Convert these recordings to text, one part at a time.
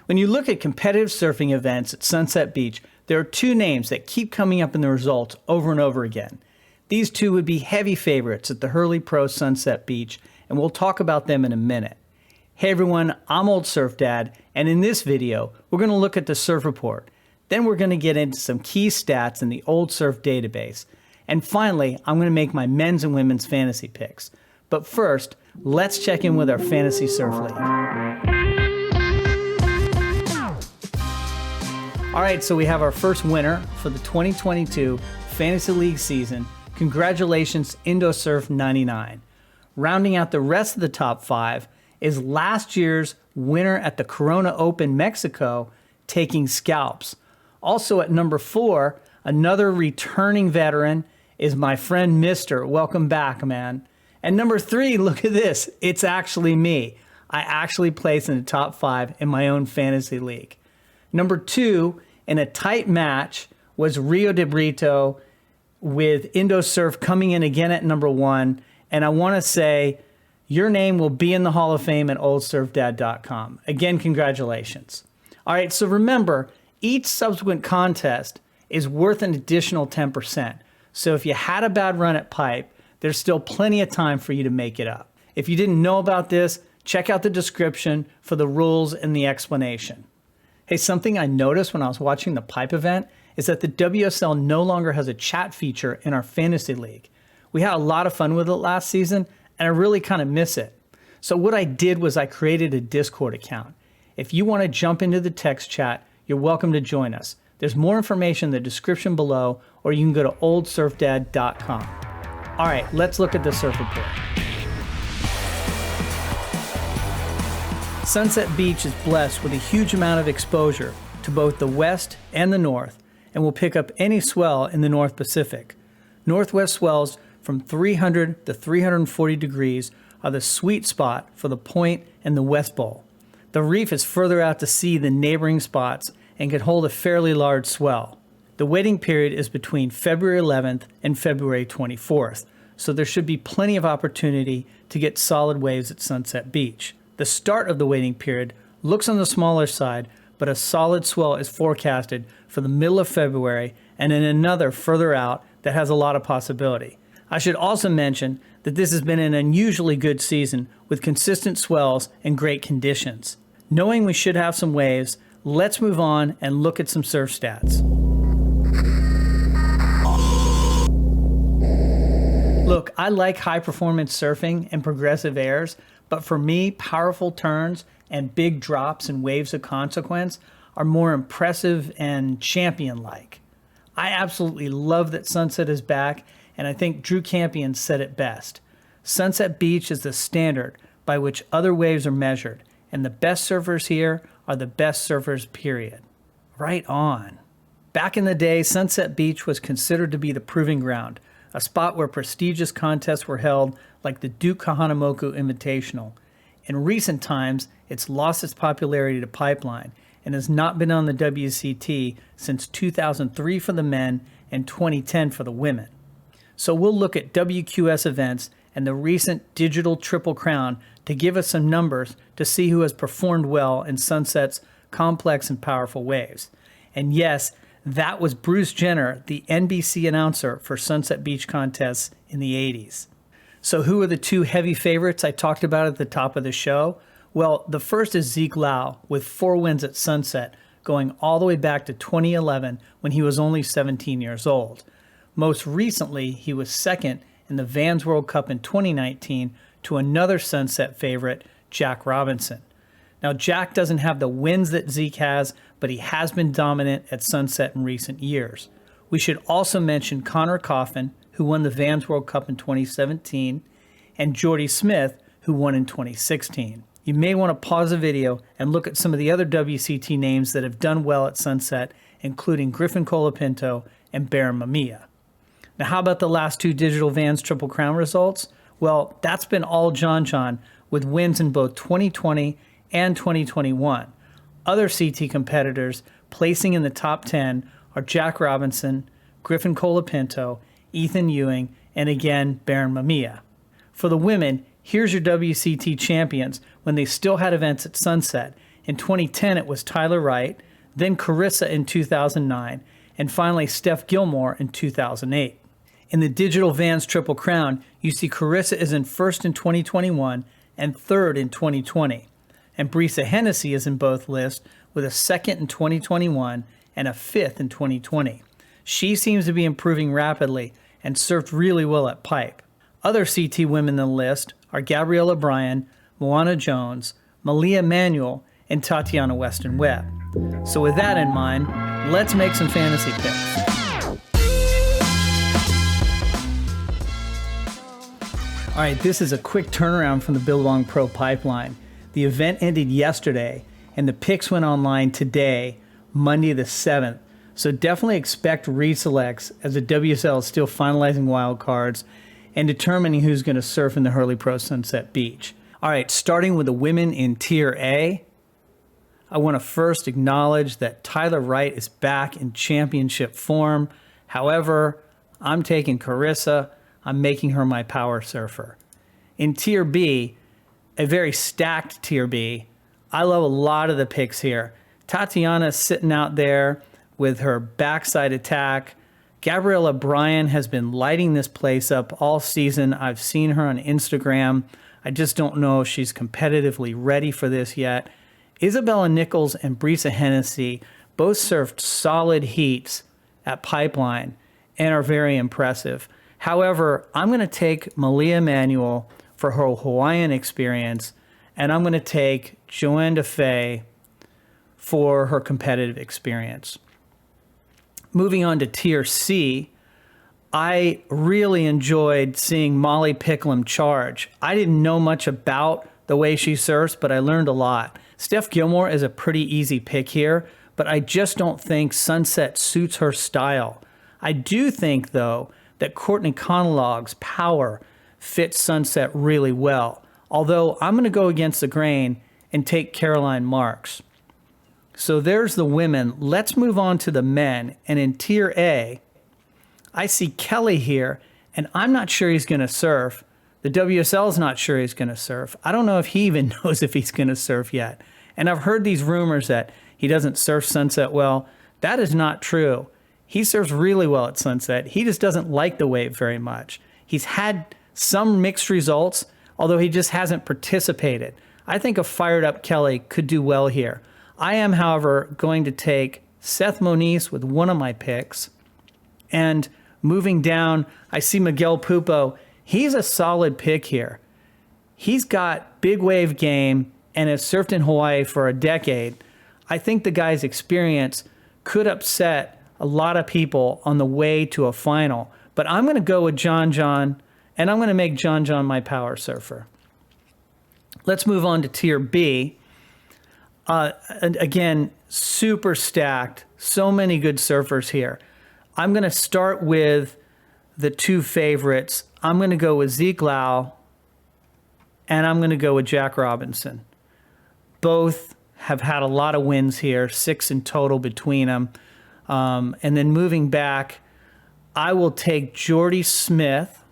When you look at competitive surfing events at Sunset Beach, there are two names that keep coming up in the results over and over again. These two would be heavy favorites at the Hurley Pro Sunset Beach, and we'll talk about them in a minute. Hey everyone, I'm Old Surf Dad, and in this video, we're going to look at the Surf Report. Then we're going to get into some key stats in the Old Surf database. And finally, I'm going to make my men's and women's fantasy picks. But first, let's check in with our Fantasy Surf League. All right, so we have our first winner for the 2022 Fantasy League season. Congratulations, IndoSurf 99. Rounding out the rest of the top 5 is last year's winner at the Corona Open Mexico, taking scalps. Also at number 4, another returning veteran is my friend Mister. Welcome back, man. And number 3, look at this. It's actually me. I actually placed in the top 5 in my own fantasy league. Number 2, in a tight match, was Rio de Brito, with IndoSurf coming in again at number 1. And I want to say your name will be in the Hall of Fame at oldsurfdad.com. Again, congratulations. All right, so remember, each subsequent contest is worth an additional 10%. So if you had a bad run at pipe, there's still plenty of time for you to make it up. If you didn't know about this, check out the description for the rules and the explanation. Hey, something I noticed when I was watching the pipe event is that the WSL no longer has a chat feature in our fantasy league. We had a lot of fun with it last season, and I really kind of miss it. So what I did was I created a Discord account. If you want to jump into the text chat, you're welcome to join us. There's more information in the description below, or you can go to oldsurfdad.com. All right, let's look at the Surf Report. Sunset Beach is blessed with a huge amount of exposure to both the west and the north, and will pick up any swell in the North Pacific. Northwest swells from 300 to 340 degrees are the sweet spot for the Point and the West Bowl. The reef is further out to sea than neighboring spots and can hold a fairly large swell. The waiting period is between February 11th and February 24th, so there should be plenty of opportunity to get solid waves at Sunset Beach. The start of the waiting period looks on the smaller side, but a solid swell is forecasted for the middle of February and in another further out that has a lot of possibility. I should also mention that this has been an unusually good season with consistent swells and great conditions. Knowing we should have some waves, let's move on and look at some surf stats. Look, I like high performance surfing and progressive airs, but for me, powerful turns and big drops and waves of consequence are more impressive and champion-like. I absolutely love that Sunset is back, and I think Drew Campion said it best. Sunset Beach is the standard by which other waves are measured, and the best surfers here are the best surfers, period. Right on. Back in the day, Sunset Beach was considered to be the proving ground, a spot where prestigious contests were held like the Duke Kahanamoku Invitational. In recent times, it's lost its popularity to Pipeline and has not been on the WCT since 2003 for the men and 2010 for the women. So we'll look at WQS events and the recent digital Triple Crown to give us some numbers to see who has performed well in Sunset's complex and powerful waves. And yes, that was Bruce Jenner, the NBC announcer for Sunset Beach contests in the 80s. So who are the two heavy favorites I talked about at the top of the show? Well, the first is Zeke Lau with 4 wins at Sunset, going all the way back to 2011 when he was only 17 years old. Most recently, he was second in the Vans World Cup in 2019 to another Sunset favorite, Jack Robinson. Now, Jack doesn't have the wins that Zeke has, but he has been dominant at Sunset in recent years. We should also mention Connor Coffin, who won the Vans World Cup in 2017, and JORDY SMITH, who won in 2016. You may want to pause the video and look at some of the other WCT names that have done well at Sunset, including Griffin Colapinto and BARRON MAMIYA. Now, how about the last 2 digital Vans Triple Crown results? Well, that's been all John with wins in both 2020 and 2021. Other CT competitors placing in the top 10 are Jack Robinson, Griffin Colapinto, Ethan Ewing, and again, BARRON MAMIYA. For the women, here's your WCT champions when they still had events at Sunset, In 2010, it was Tyler Wright, then Carissa in 2009, and finally Steph Gilmore in 2008. In the Digital Vans Triple Crown, you see Carissa is in first in 2021 and third in 2020. And Brisa Hennessy is in both lists with a second in 2021 and a fifth in 2020. She seems to be improving rapidly and surfed really well at Pipe. Other CT women in the list are Gabriella Bryan, Moana Jones, Malia Manuel, and Tatiana Weston Webb. So with that in mind, let's make some fantasy picks. All right, this is a quick turnaround from the Billabong Pro pipeline. The event ended yesterday, and the picks went online today, Monday the 7th. So definitely expect reselects as the WSL is still finalizing wildcards and determining who's going to surf in the Hurley Pro Sunset Beach. All right, starting with the women in Tier A, I want to first acknowledge that Tyler Wright is back in championship form. However, I'm taking Carissa. I'm making her my power surfer. In Tier B, a very stacked Tier B, I love a lot of the picks here. Tatiana's sitting out there with her backside attack. Gabriella Bryan has been lighting this place up all season. I've seen her on Instagram. I just don't know if she's competitively ready for this yet. Isabella Nichols and Brisa Hennessy both surfed solid heats at Pipeline and are very impressive. However, I'm going to take Malia Manuel for her Hawaiian experience, and I'm going to take Joanne DeFay for her competitive experience. Moving on to Tier C, I really enjoyed seeing Molly Picklum charge. I didn't know much about the way she surfs, but I learned a lot. Steph Gilmore is a pretty easy pick here, but I just don't think Sunset suits her style. I do think, though, that Courtney Conlog's power fits Sunset really well, although I'm going to go against the grain and take Caroline Marks. So there's the women. Let's move on to the men. And in Tier A, I see Kelly here, and I'm not sure he's going to surf. The WSL is not sure he's going to surf. I don't know if he even knows if he's going to surf yet. And I've heard these rumors that he doesn't surf Sunset well. That is not true. He surfs really well at Sunset. He just doesn't like the wave very much. He's had some mixed results, although he just hasn't participated. I think a fired up Kelly could do well here. I am, however, going to take Seth Moniz with one of my picks. And moving down, I see Miguel Pupo. He's a solid pick here. He's got big wave game and has surfed in Hawaii for a decade. I think the guy's experience could upset a lot of people on the way to a final. But I'm going to go with John, and I'm going to make John my power surfer. Let's move on to Tier B. And again, super stacked. So many good surfers here. I'm going to start with the two favorites. I'm going to go with Zeke Lau, and I'm going to go with Jack Robinson. Both have had a lot of wins here, 6 in total between them. And then moving back, I will take Jordy Smith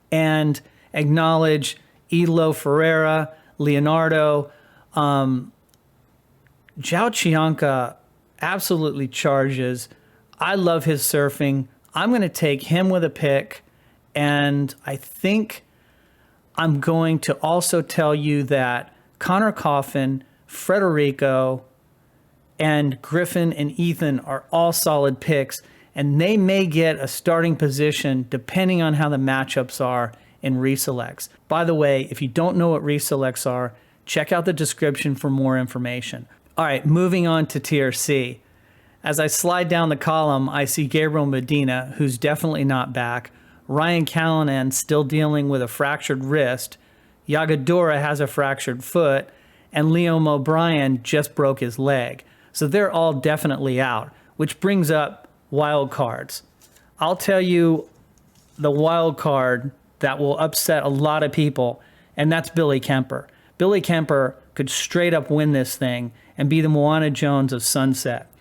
and acknowledge Elo Ferreira, Leonardo. Zhao Chianca absolutely charges. I love his surfing. I'm going to take him with a pick, and I think I'm going to also tell you that Connor Coffin, Frederico, and Griffin and Ethan are all solid picks, and they may get a starting position depending on how the matchups are in reselects. By the way, if you don't know what reselects are, check out the description for more information. All right, moving on to Tier C. As I slide down the column, I see Gabriel Medina, who's definitely not back. Ryan Callanan still dealing with a fractured wrist. Yagadora has a fractured foot. And Liam O'Brien just broke his leg. So they're all definitely out, which brings up wildcards. I'll tell you the wild card that will upset a lot of people, and that's Billy Kemper. Billy Kemper could straight up win this thing and be the Moana Jones of Sunset.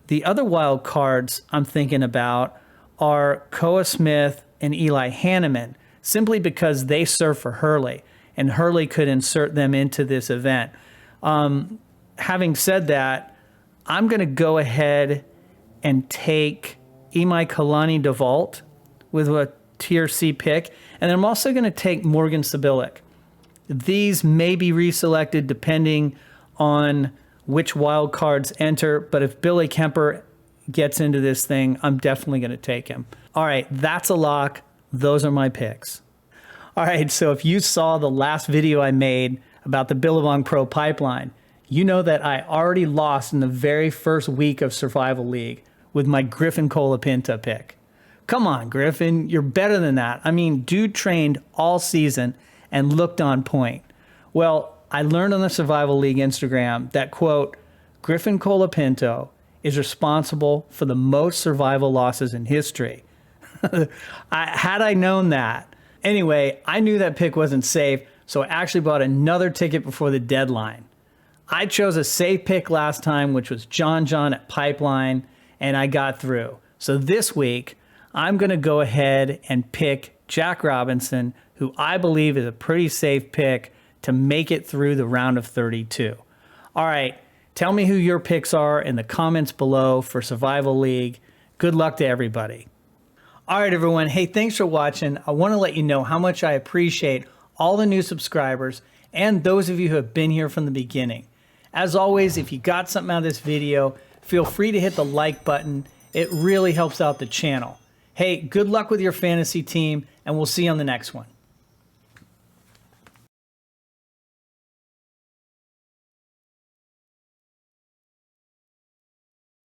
The other wild cards I'm thinking about are Koa Smith and Eli Hanneman, simply because they surf for Hurley, and Hurley could insert them into this event. Having said that, I'm going to go ahead and take Imai Kalani DeVault with a tier C pick. And I'm also going to take Morgan Sibilic. These may be reselected depending on which wild cards enter. But if Billy Kemper gets into this thing, I'm definitely going to take him. All right, that's a lock. Those are my picks. All right, so if you saw the last video I made about the Billabong Pro pipeline, you know that I already lost in the very first week of Survival League with my Griffin Colapinto pick. Come on, Griffin, you're better than that. I mean, dude trained all season and looked on point. Well, I learned on the Survival League Instagram that, quote, Griffin Colapinto is responsible for the most survival losses in history. Had I known that. Anyway, I knew that pick wasn't safe, so I actually bought another ticket before the deadline. I chose a safe pick last time, which was John at Pipeline, and I got through. So this week, I'm going to go ahead and pick Jack Robinson, who I believe is a pretty safe pick to make it through the round of 32. All right, tell me who your picks are in the comments below for Survival League. Good luck to everybody. All right, everyone. Hey, thanks for watching. I want to let you know how much I appreciate all the new subscribers and those of you who have been here from the beginning. As always, if you got something out of this video, feel free to hit the like button. It really helps out the channel. Hey, good luck with your fantasy team, and we'll see you on the next one.